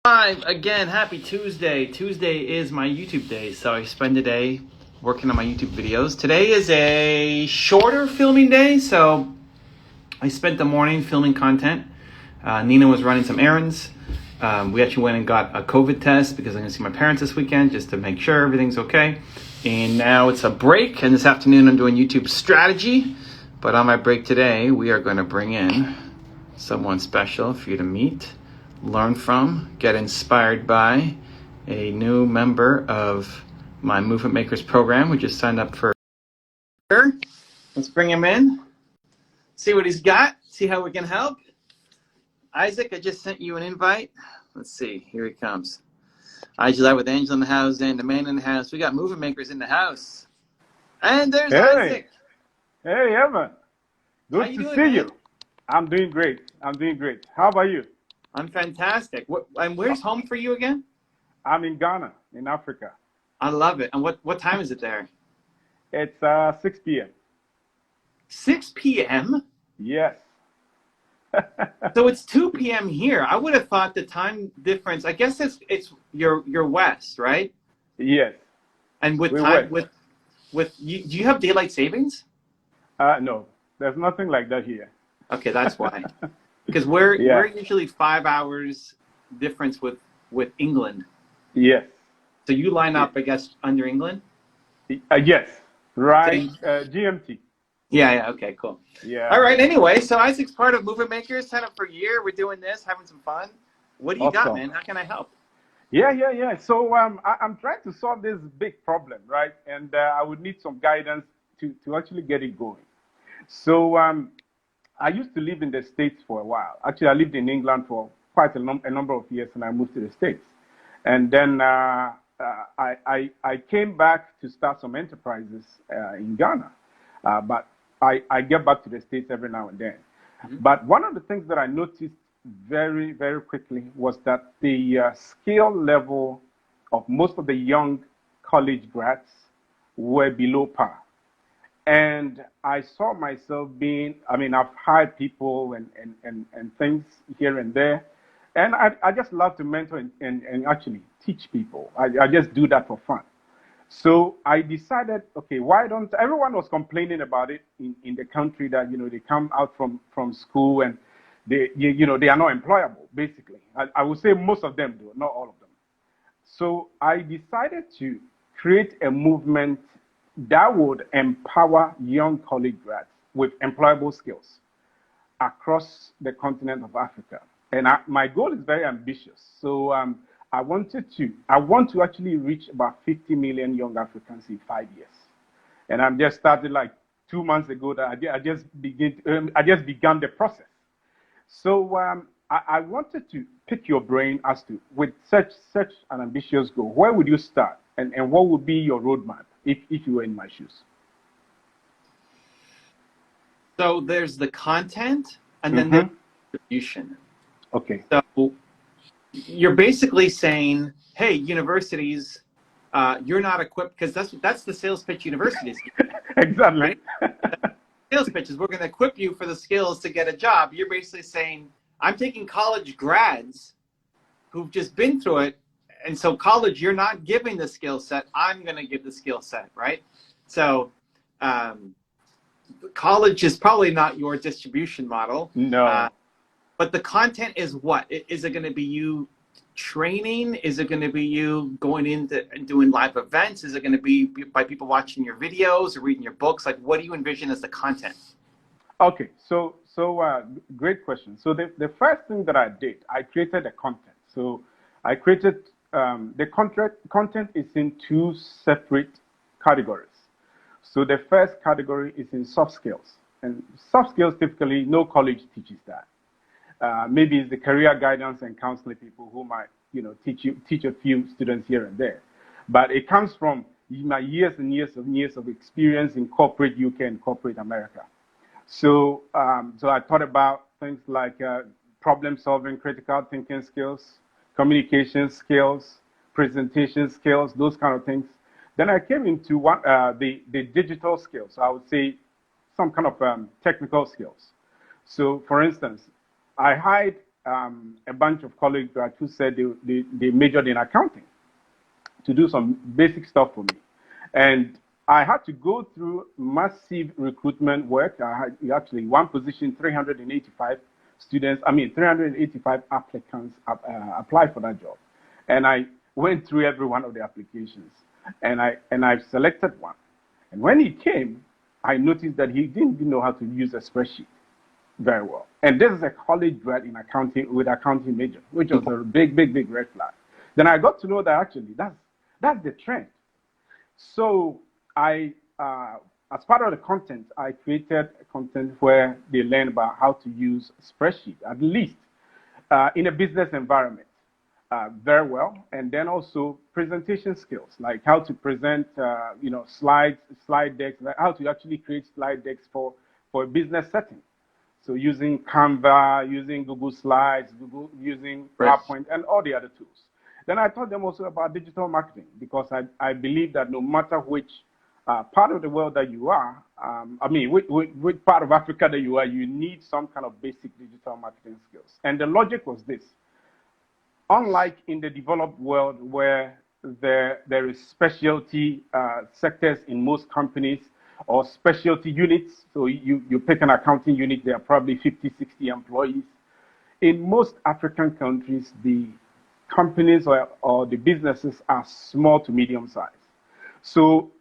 Live again. Happy Tuesday. Tuesday is my YouTube day, so I spend the day working on my YouTube videos. Today is a shorter filming day, so I spent the morning filming content. Nina was running some errands. We actually went and got a COVID test because I'm going to see my parents this weekend just to make sure everything's okay. And now it's a break, and this afternoon I'm doing YouTube strategy. But on my break today, we are going to bring in someone special for you to meet, learn from, get inspired by, a new member of my Movement Makers program. We just signed up for. Let's bring him in, see what he's got, see how we can help. Isaac, I just sent you an invite. Let's see, here he comes. I July with Angel in the house and the man in the house. We got Movement Makers in the house. And there's Isaac. Hey, Evan. Good to see man? you. I'm doing great. How about you? I'm fantastic. And where's home for you again? I'm in Ghana, in Africa. I love it. And what time is it there? It's 6 p.m. 6 p.m.? Yes. So it's 2 p.m. here. I would have thought the time difference, I guess it's you're west, right? Yes. And with do you have daylight savings? No, there's nothing like that here. Okay, that's why. Because we're usually 5 hours difference with England. Yes. So you line up, I guess, under England? Yes. Right. GMT. Yeah. Okay, cool. Yeah. All right. Anyway, so Isaac's part of Movement Makers. Signed up for a year. We're doing this, having some fun. What do you got, man? How can I help? Yeah. So I'm trying to solve this big problem, right? And I would need some guidance to actually get it going. So I used to live in the States for a while. Actually, I lived in England for quite a number of years, and I moved to the States. And then I came back to start some enterprises in Ghana. But I get back to the States every now and then. Mm-hmm. But one of the things that I noticed very, very quickly was that the skill level of most of the young college grads were below par. And I saw myself I've hired people and things here and there. And I just love to mentor and actually teach people. I just do that for fun. So I decided, okay, why don't, everyone was complaining about it in the country that, they come out from school and they are not employable, basically. I would say most of them do, not all of them. So I decided to create a movement that would empower young college grads with employable skills across the continent of Africa. And my goal is very ambitious. So I want to actually reach about 50 million young Africans in 5 years. And I'm just started like 2 months ago that I just began the process. So I wanted to pick your brain as to, with such an ambitious goal, where would you start? And what would be your roadmap if you were in my shoes? So there's the content and then the distribution. Okay. So you're basically saying, hey, universities, you're not equipped, because that's the sales pitch universities get. Exactly. Right? Sales pitches, we're going to equip you for the skills to get a job. You're basically saying, I'm taking college grads who've just been through it, and so college, you're not giving the skill set. I'm going to give the skill set, right? So college is probably not your distribution model. No. But the content is what? Is it going to be you training? Is it going to be you going into and doing live events? Is it going to be by people watching your videos or reading your books? Like, what do you envision as the content? Okay, so great question. So the first thing that I did, I created the content. So I created the content is in two separate categories. So the first category is in soft skills, and soft skills typically no college teaches that. Maybe it's the career guidance and counseling people who might, teach a few students here and there. But it comes from my years and years of experience in corporate UK and corporate America. So I thought about things like problem solving, critical thinking skills, communication skills, presentation skills, those kind of things. Then I came into the digital skills. So I would say some kind of technical skills. So for instance, I hired a bunch of college grads who said they majored in accounting to do some basic stuff for me. And I had to go through massive recruitment work. I had actually one position, 385 385 applicants applied for that job. And I went through every one of the applications, and I selected one. And when he came, I noticed that he didn't even know how to use a spreadsheet very well. And this is a college grad in accounting with accounting major, which was a big red flag. Then I got to know that actually that's the trend. So I, as part of the content, I created content where they learn about how to use spreadsheet, at least in a business environment, very well. And then also presentation skills, like how to present, slide decks, like how to actually create slide decks for a business setting. So using Canva, using Google Slides, using PowerPoint, and all the other tools. Then I taught them also about digital marketing, because I believe that no matter which part of the world that you are, which part of Africa that you are, you need some kind of basic digital marketing skills. And the logic was this. Unlike in the developed world where there is specialty sectors in most companies, or specialty units, so you pick an accounting unit, there are probably 50, 60 employees. In most African countries, the companies or the businesses are small to medium size. So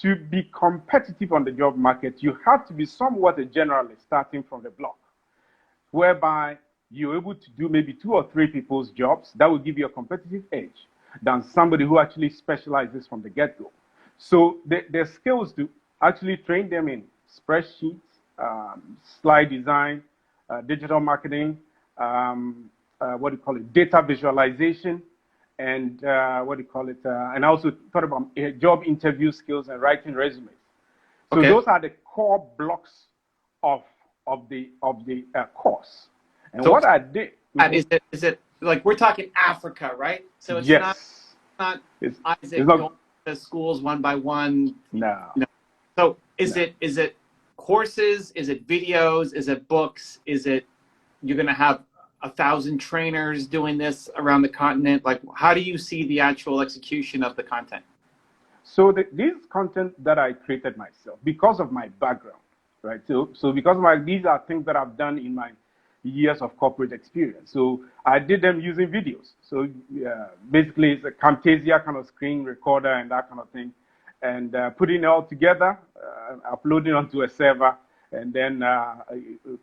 to be competitive on the job market, you have to be somewhat a generalist starting from the block, whereby you're able to do maybe 2 or 3 people's jobs. That will give you a competitive edge than somebody who actually specializes from the get-go. So the skills to actually train them in spreadsheets, slide design, digital marketing, data visualization, and and I also thought about job interview skills and writing resumes. So those are the core blocks of the course. And so what I did is it like, we're talking Africa, right? So it's not Isaac going to schools one by one. No. So is it courses? Is it videos? Is it books? Is it you're going to have 1,000 trainers doing this around the continent? Like, how do you see the actual execution of the content? So this content that I created myself because of my background, right? So because these are things that I've done in my years of corporate experience. So I did them using videos. So basically, it's a Camtasia kind of screen recorder and that kind of thing, and putting it all together, uploading onto a server, and then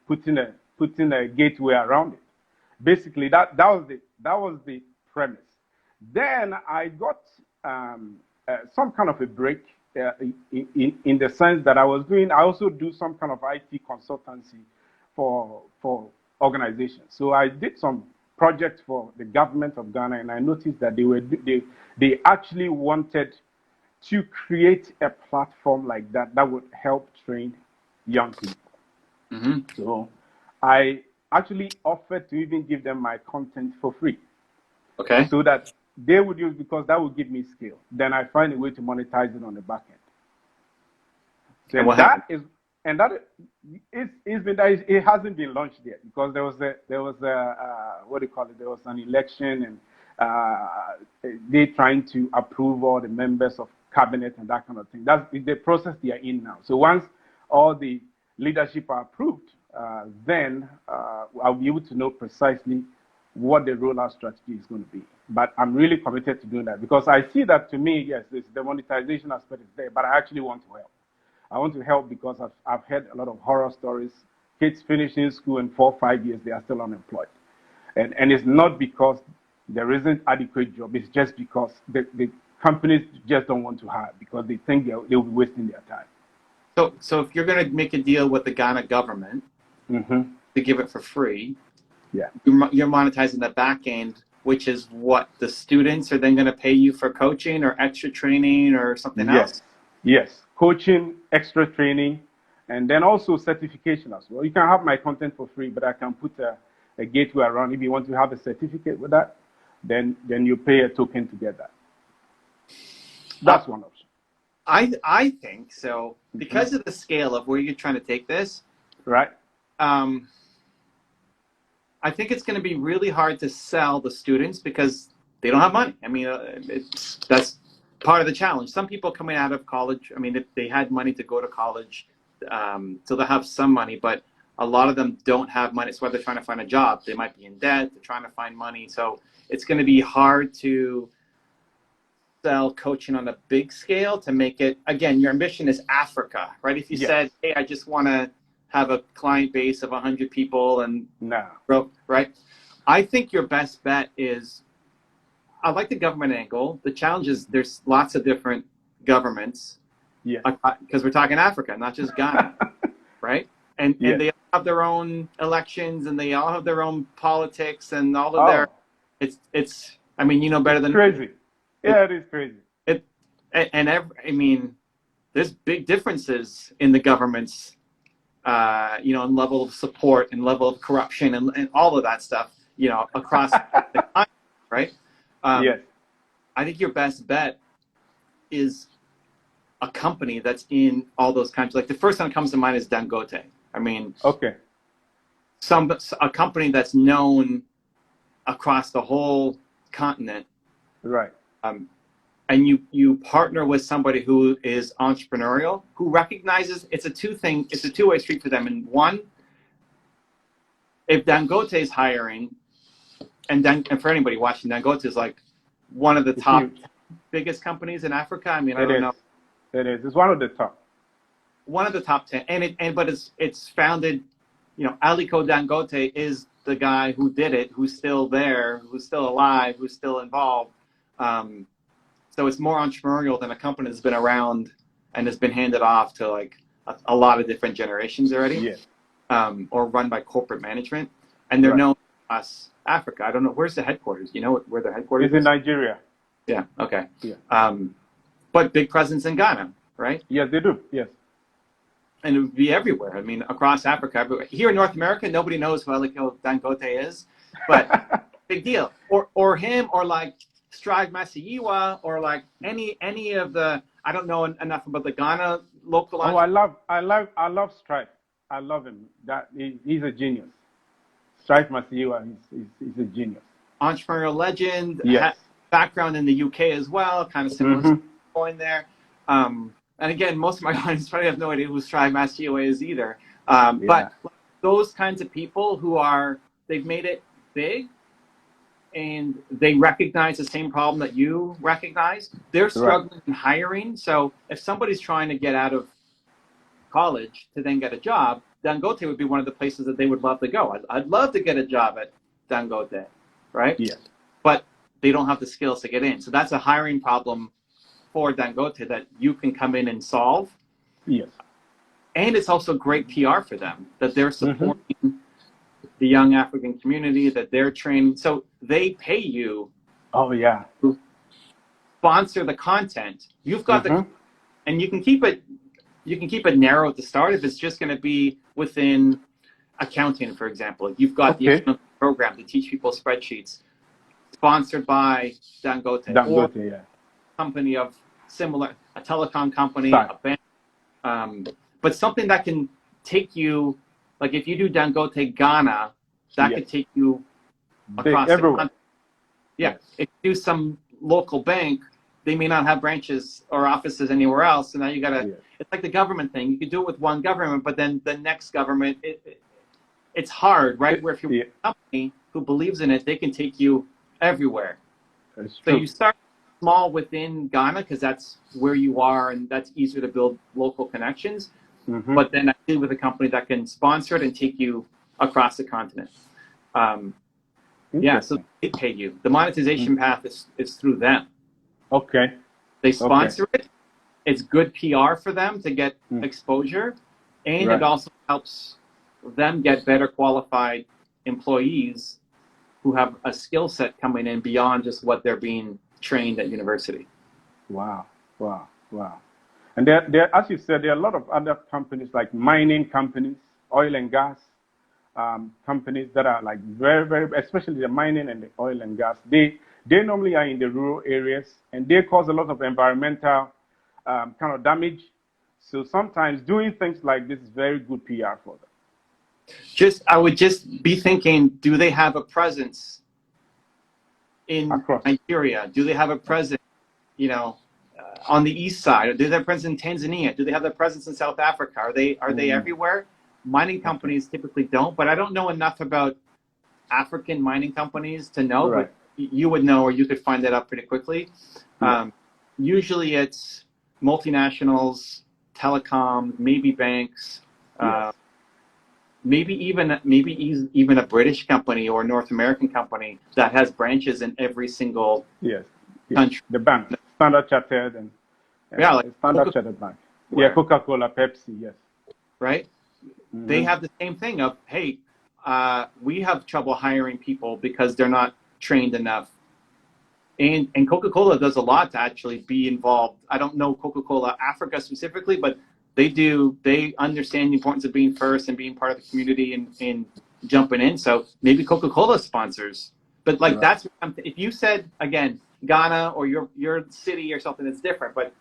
putting a gateway around it. Basically, that was the premise. Then I got some kind of a break in the sense that I also do some kind of IT consultancy for organizations. So I did some projects for the government of Ghana, and I noticed that they actually wanted to create a platform like that would help train young people. Mm-hmm. So I actually offered to even give them my content for free. Okay. So that they would use, because that would give me skill. Then I find a way to monetize it on the back end. So it hasn't been launched yet, because there was an election, and they trying to approve all the members of cabinet and that kind of thing. That's the process they are in now. So once all the leadership are approved, then I'll be able to know precisely what the rollout strategy is going to be. But I'm really committed to doing that, because I see that, to me, yes, the monetization aspect is there, but I actually want to help. I want to help because I've heard a lot of horror stories. Kids finishing school in 4 or 5 years, they are still unemployed. And it's not because there isn't adequate job. It's just because the companies just don't want to hire, because they think they'll be wasting their time. So if you're going to make a deal with the Ghana government to give it for free, you're monetizing the back end, which is what the students are then going to pay you for coaching or extra training or something else? Yes, coaching, extra training, and then also certification as well. You can have my content for free, but I can put a gateway around. If you want to have a certificate with that, then you pay a token to get that. That's one option. I think so, because of the scale of where you're trying to take this. Right. I think it's going to be really hard to sell the students because they don't have money. I mean, that's part of the challenge. Some people coming out of college, I mean, if they had money to go to college, so they'll have some money, but a lot of them don't have money. It's why they're trying to find a job. They might be in debt. They're trying to find money. So it's going to be hard to sell coaching on a big scale to make it, again, your ambition is Africa, right? If you said, hey, I just want to have a client base of 100 people and right? I think your best bet is, I like the government angle. The challenge is there's lots of different governments. Yeah. Because we're talking Africa, not just Ghana, right? And they all have their own elections and they all have their own politics and all of their, it's, I mean, you know better than crazy. Yeah, it is crazy. I mean, there's big differences in the governments, you know, in level of support and level of corruption and all of that stuff, you know, across the country, right? Yes. I think your best bet is a company that's in all those countries. Like the first one that comes to mind is Dangote. I mean, a company that's known across the whole continent. Right. And you partner with somebody who is entrepreneurial, who recognizes it's a two-way street for them. And one, if Dangote is hiring, and for anybody watching, Dangote is like one of the top biggest companies in Africa. I mean, I don't know. It is. It's one of the top. One of the top 10, but it's founded. You know, Aliko Dangote is the guy who did it, who's still there, who's still alive, who's still involved. So it's more entrepreneurial than a company that's been around and has been handed off to like a lot of different generations already, or run by corporate management. And they're known across Africa. I don't know, where's the headquarters? You know where the headquarters is? It's in Nigeria. Yeah, okay. Yeah. But big presence in Ghana, right? Yes, they do, yes. And it would be everywhere. I mean, across Africa, everywhere. Here in North America, nobody knows who Aliko Dangote is, but big deal. Or him, or like Strive Masiyiwa, or like any of the, I don't know enough about the Ghana local. Oh, I love Strive. I love him. He's a genius. Strive Masiyiwa, he's a genius. Entrepreneurial legend. Yes. Background in the UK as well, kind of similar going there. And again, most of my audience probably have no idea who Strive Masiyiwa is either. But those kinds of people they've made it big, and they recognize the same problem that you recognize. They're struggling in hiring. So if somebody's trying to get out of college to then get a job, Dangote would be one of the places that they would love to go. I'd love to get a job at Dangote, right? Yes. But they don't have the skills to get in. So that's a hiring problem for Dangote that you can come in and solve. Yes. And it's also great PR for them that they're supporting the young African community, that they're training. So they pay you. Oh, yeah. To sponsor the content. You've got and you can keep it narrow at the start if it's just going to be within accounting, for example. You've got the accounting program to teach people spreadsheets, sponsored by Dangote, or company of similar, a telecom company, a bank, but something that can take you, like if you do Dangote Ghana, that could take you across the country. Yeah, if you do some local bank, they may not have branches or offices anywhere else, so now you gotta, it's like the government thing. You could do it with one government, but then the next government, it's hard, right? Where if you're a company who believes in it, they can take you everywhere. So you start small within Ghana because that's where you are and that's easier to build local connections. But then I deal with a company that can sponsor it and take you across the continent. So they pay you. The monetization path is through them. Okay. They sponsor it. It's good PR for them to get exposure, and it also helps them get better qualified employees who have a skill set coming in beyond just what they're being trained at university. Wow. And there, as you said, there are a lot of other companies like mining companies, oil and gas companies that are like very, very, especially the mining and the oil and gas. They normally are in the rural areas and they cause a lot of environmental kind of damage. So sometimes doing things like this is very good PR for them. I would just be thinking, do they have a presence in Across. Nigeria? Do they have a presence, on the east side? Do they have a presence in Tanzania? Do they have a presence in South Africa? Are they everywhere? Mining companies typically don't, but I don't know enough about African mining companies to know, Right. but you would know, or you could find that out pretty quickly. Usually it's multinationals, telecom, maybe banks, Yes. maybe even a British company or a North American company that has branches in every single Yes. country. The bank, Standard Chartered and like Standard Chartered Bank. Yeah, Coca-Cola, Pepsi, yes. Right? They have the same thing of, hey, we have trouble hiring people because they're not trained enough. And Coca-Cola does a lot to actually be involved. I don't know Coca-Cola Africa specifically, but they understand the importance of being first and being part of the community and jumping in. So maybe Coca-Cola sponsors. But that's, if you said, again, Ghana or your city or something, that's different. But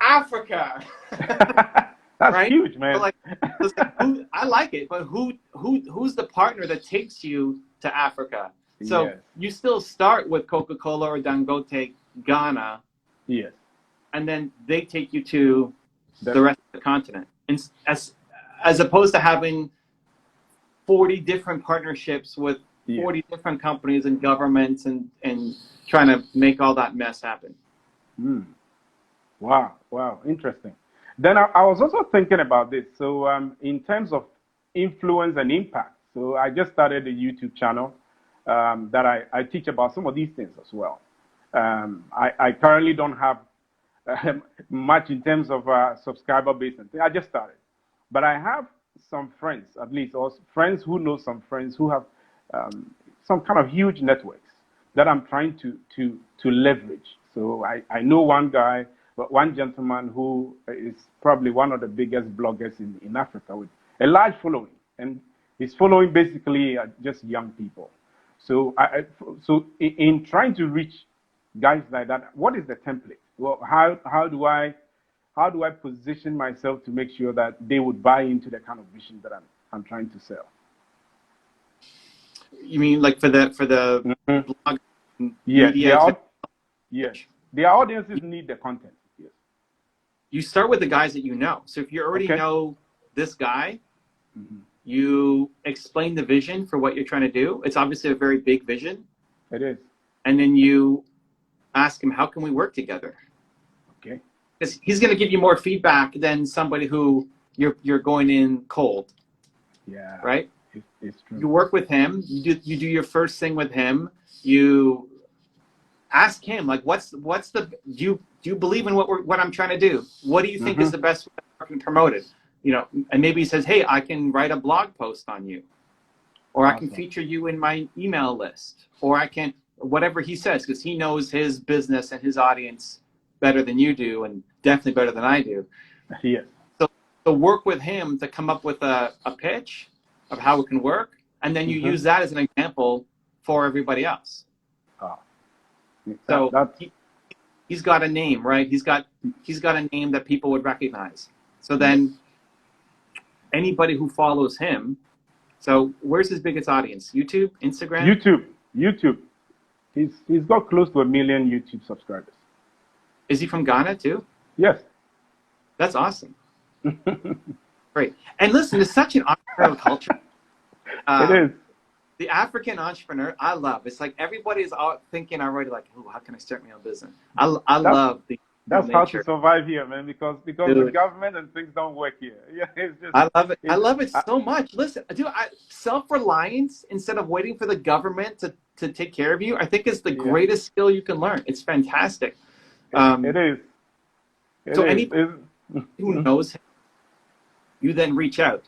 Africa. That's right? huge, man. But listen, I like it, but who's the partner that takes you to Africa? So you still start with Coca-Cola or Dangote Ghana, yes, and then they take you to the rest of the continent. And as opposed to having 40 different partnerships with 40 different companies and governments and trying to make all that mess happen. Wow, interesting. Then I was also thinking about this. So in terms of influence and impact, so I just started a YouTube channel that I teach about some of these things as well. I currently don't have much in terms of subscriber base and things. I just started. But I have some friends, at least, or friends who know some friends who have some kind of huge networks that I'm trying to leverage. So I know one gentleman who is probably one of the biggest bloggers in Africa with a large following. And he's following basically just young people. So in trying to reach guys like that, what is the template? Well, how do I position myself to make sure that they would buy into the kind of vision that I'm trying to sell? You mean like for the blog? Yes, media? Yes, their audiences need the content. Yes. You start with the guys that you know. So if you already know this guy, you explain the vision for what you're trying to do. It's obviously a very big vision. It is. And then you ask him, how can we work together? Okay. Because he's going to give you more feedback than somebody who you're going in cold. Yeah. Right? It's true. You work with him. You do your first thing with him. You ask him, like, what's the do you believe in what I'm trying to do? What do you think is the best way I can promote it? And maybe he says, hey, I can write a blog post on you, or I can feature you in my email list, or I can, whatever he says, because he knows his business and his audience better than you do, and definitely better than I do. Yes. So work with him to come up with a pitch of how it can work, and then you use that as an example for everybody else. So he's got a name, right? He's got a name that people would recognize. So then anybody who follows him. So where's his biggest audience? YouTube, Instagram? YouTube. He's got close to 1 million YouTube subscribers. Is he from Ghana too? Yes. That's awesome. Great. And listen, it's such an entrepreneurial culture. It is. The African entrepreneur, I love. It's like everybody's out thinking already, like, oh, how can I start my own business? I love the That's nature. how to survive here, man, because the government and things don't work here. Yeah, it's just, I love it. I love it so much. Listen, dude, self-reliance instead of waiting for the government to take care of you, I think is the greatest skill you can learn. It's fantastic. It is. So anybody who knows him, you then reach out.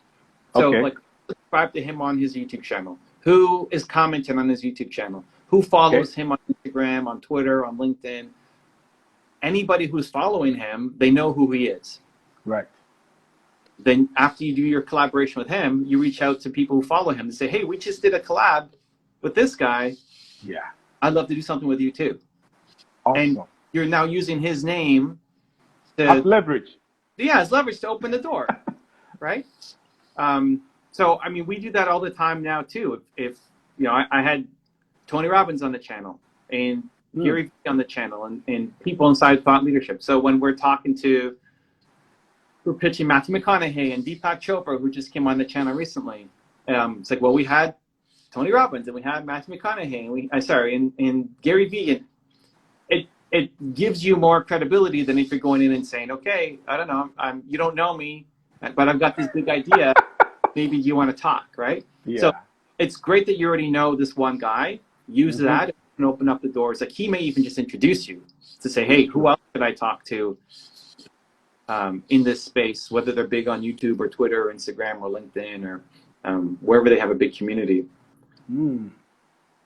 So like subscribe to him on his YouTube channel. Who is commenting on his YouTube channel? Who follows him on Instagram, on Twitter, on LinkedIn? Anybody who's following him, they know who he is. Right. Then after you do your collaboration with him, you reach out to people who follow him and say, hey, we just did a collab with this guy. Yeah. I'd love to do something with you too. Awesome. And you're now using his name to as leverage. Yeah, as leverage to open the door. Right? So, I mean, we do that all the time now too. If you know, I had Tony Robbins on the channel and Gary Vee on the channel and people inside thought leadership. So when we're pitching Matthew McConaughey and Deepak Chopra, who just came on the channel recently. It's like, well, we had Tony Robbins and we had Matthew McConaughey and Gary Vee. And it gives you more credibility than if you're going in and saying, okay, I don't know, you don't know me, but I've got this big idea. Maybe you want to talk, right? Yeah. So it's great that you already know this one guy. Use that and open up the doors. Like he may even just introduce you to say, hey, who else could I talk to in this space, whether they're big on YouTube or Twitter or Instagram or LinkedIn or wherever they have a big community.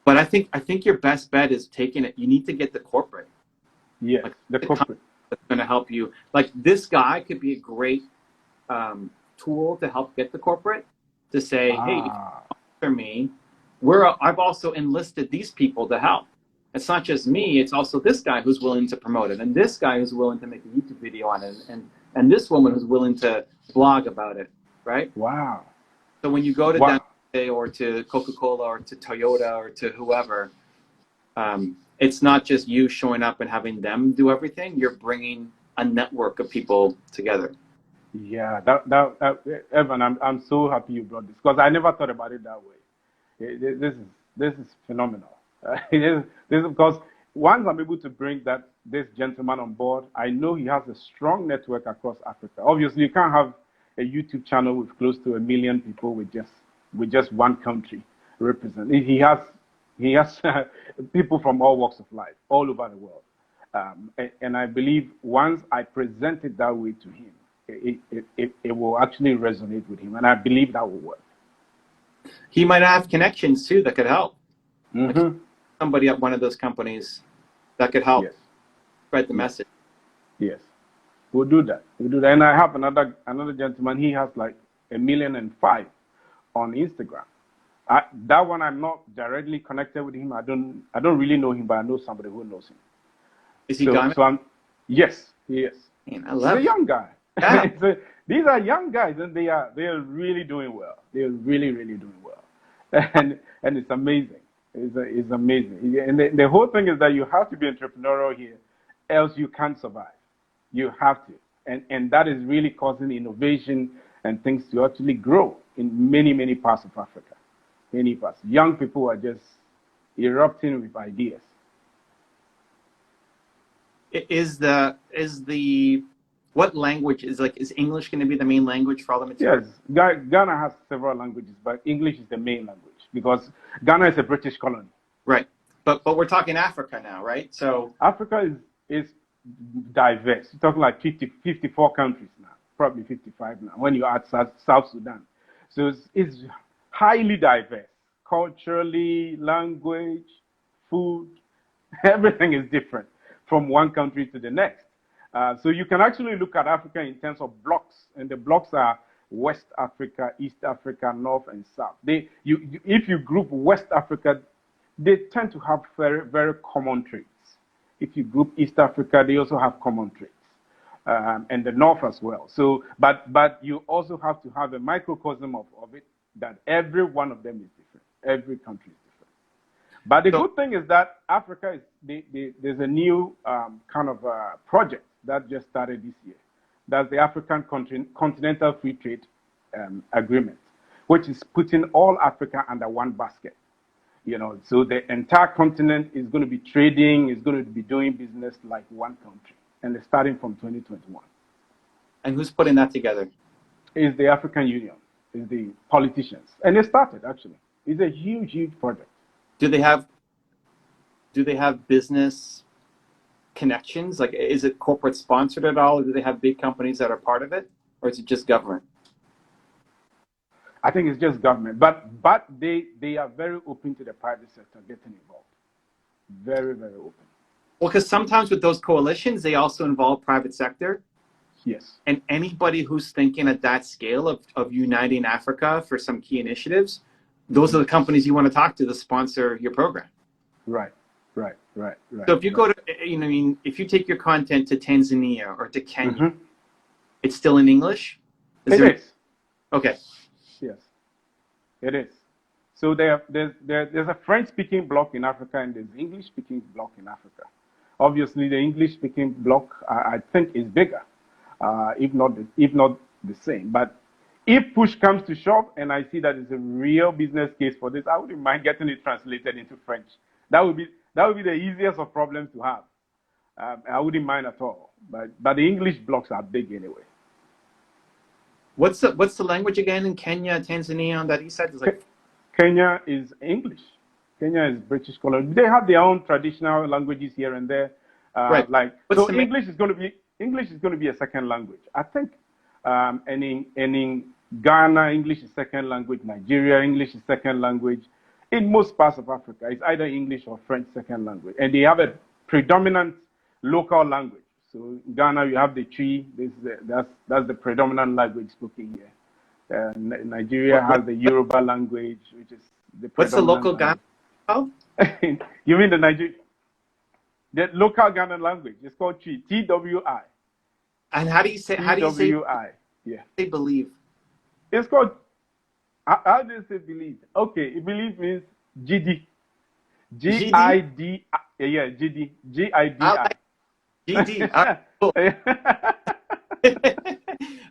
But I think your best bet is taking it. You need to get the corporate. Yes, like, the corporate. That's going to help you. Like this guy could be a great tool to help get the corporate to say, hey, for me, I've also enlisted these people to help. It's not just me, it's also this guy who's willing to promote it, and this guy who's willing to make a YouTube video on it, and this woman who's willing to blog about it, right? Wow. So when you go to Dante or to Coca-Cola or to Toyota or to whoever, it's not just you showing up and having them do everything. You're bringing a network of people together. Yeah, Evan, I'm so happy you brought this because I never thought about it that way. This is phenomenal. This is because once I'm able to bring this gentleman on board, I know he has a strong network across Africa. Obviously, you can't have a YouTube channel with close to 1 million people with just one country represented. He has people from all walks of life, all over the world. And I believe once I present it that way to him, it will actually resonate with him, and I believe that will work. He might have connections too that could help. Mm-hmm. Like somebody at one of those companies that could help spread the message. Yes, we'll do that. And I have another gentleman. He has like 1.5 million on Instagram. That one I'm not directly connected with him. I don't really know him, but I know somebody who knows him. Is he gone? Yes, he is. Man, I love He's a young guy. Yeah. These are young guys, and they are really doing well. They're really doing well, and it's amazing. It's amazing. And the whole thing is that you have to be entrepreneurial here, else you can't survive. You have to, and that is really causing innovation and things to actually grow in many parts of Africa. Many parts. Young people are just erupting with ideas. What language is English going to be the main language for all the material? Yes, Ghana has several languages, but English is the main language because Ghana is a British colony. Right, but we're talking Africa now, right? So Africa is diverse. You're talking like 54 countries now, probably 55 now when you add South Sudan. So it's highly diverse, culturally, language, food, everything is different from one country to the next. So you can actually look at Africa in terms of blocks, and the blocks are West Africa, East Africa, North and South. If you group West Africa, they tend to have very common traits. If you group East Africa, they also have common traits, and the North as well. So, but you also have to have a microcosm of it, that every one of them is different. Every country is different. But the good thing is that Africa there's a new kind of project that just started this year. That's the African Continental Free Trade Agreement, which is putting all Africa under one basket. So the entire continent is going to be trading, is going to be doing business like one country, and it's starting from 2021. And who's putting that together? It's the African Union, it's the politicians, and it started actually. It's a huge project. Do they have business connections? Like, is it corporate sponsored at all, or do they have big companies that are part of it, or is it just government? I think it's just government, but they are very open to the private sector getting involved. Very open. Well, because sometimes with those coalitions, they also involve private sector. Yes. And anybody who's thinking at that scale of uniting Africa for some key initiatives, those are the companies you want to talk to sponsor your program. Right. So if you go to, if you take your content to Tanzania or to Kenya, it's still in English? It is. Okay. Yes. It is. So there's a French-speaking block in Africa and there's English-speaking block in Africa. Obviously, the English-speaking block, I think, is bigger, if not the same. But if push comes to shove and I see that it's a real business case for this, I wouldn't mind getting it translated into French. That would be the easiest of problems to have. I wouldn't mind at all. But the English blocks are big anyway. What's the language again in Kenya, Tanzania, on that east side? It's like Kenya is English. Kenya is British Columbia. They have their own traditional languages here and there. right. So English is going to be a second language, I think. And in Ghana, English is second language. Nigeria, English is second language. In most parts of Africa, it's either English or French second language, and they have a predominant local language. So in Ghana, you have the Twi. That's the predominant language spoken here. Nigeria has the Yoruba language, which is the predominant. What's the local Ghana? Oh? You mean the local Ghana language? It's called Twi. Twi. And how do you say? Twi. Yeah. They believe. It's called. How do you say believe? Okay, believe means GD. GID. Yeah, GD. GIDI. GD. Cool.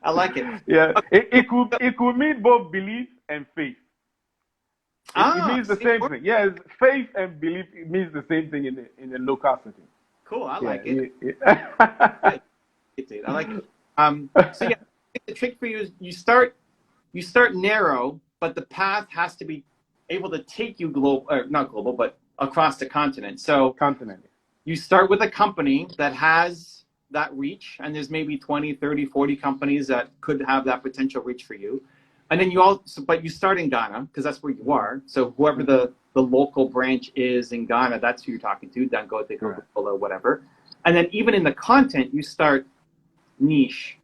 I like it. Yeah, it could mean both belief and faith. It means the same thing. Yes, faith and belief, it means the same thing in the local setting. Cool. I like it. Yeah. I like it. So yeah, the trick for you is you start narrow, but the path has to be able to take you not global, but across the continent. So you start with a company that has that reach, and there's maybe 20, 30, 40 companies that could have that potential reach for you. And then but you start in Ghana because that's where you are. So whoever the local branch is in Ghana, that's who you're talking to, Dangote, Coca-Cola, whatever. And then even in the content, you start niche.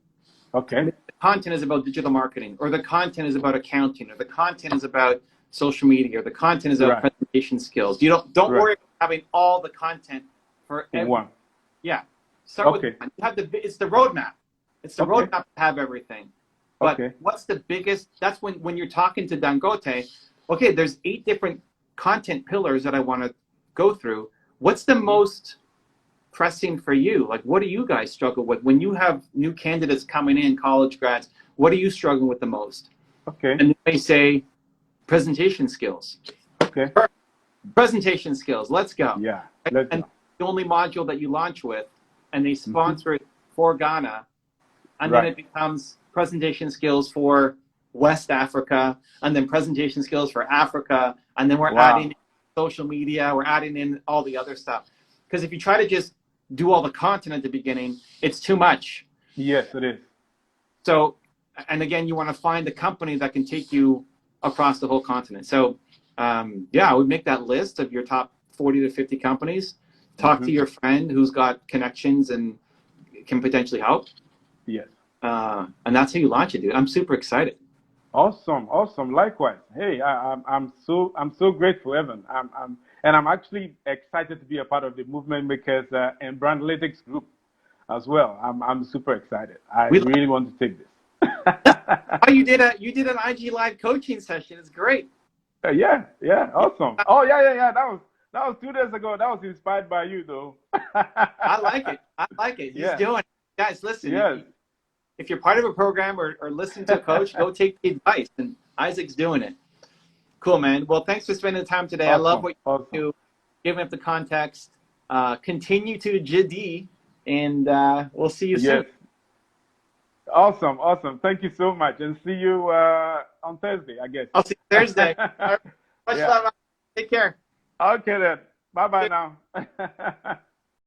Okay. The content is about digital marketing, or the content is about accounting, or the content is about social media, or the content is about presentation skills. You don't worry about having all the content for everyone. Yeah. Start with one. You have it's the roadmap. It's the roadmap to have everything. But what's the biggest? That's when you're talking to Dangote. Okay, there's 8 different content pillars that I want to go through. What's the most pressing for you? Like, what do you guys struggle with when you have new candidates coming in, college grads? What are you struggling with the most? Okay. And they say presentation skills. Okay. Presentation skills. Let's go. Yeah. And the only module that you launch with, and they sponsor it for Ghana, and then it becomes presentation skills for West Africa, and then presentation skills for Africa, and then we're adding in social media, we're adding in all the other stuff. Because if you try to just do all the content at the beginning, it's too much. Yes, it is. So, and again, you want to find a company that can take you across the whole continent. So, I would make that list of your top 40 to 50 companies. Talk to your friend who's got connections and can potentially help. Yes. And that's how you launch it, dude. I'm super excited. Awesome. Likewise. Hey, I'm so grateful, Evan. I'm actually excited to be a part of the Movement Makers and Brand Analytics group as well. I'm super excited. I really want to take this. You did an IG Live coaching session. It's great. Yeah. Awesome. Oh yeah. That was 2 days ago. That was inspired by you, though. I like it. He's doing it. Guys, listen. Yes. If you're part of a program or listen to a coach, go take the advice. And Isaac's doing it. Cool, man. Well, thanks for spending the time today. Awesome. I love what you do, giving up the context. Continue to GD, and we'll see you soon. Awesome. Thank you so much. And see you on Thursday, I guess. I'll see you Thursday. Much love. Take care. Okay, then. Bye-bye now.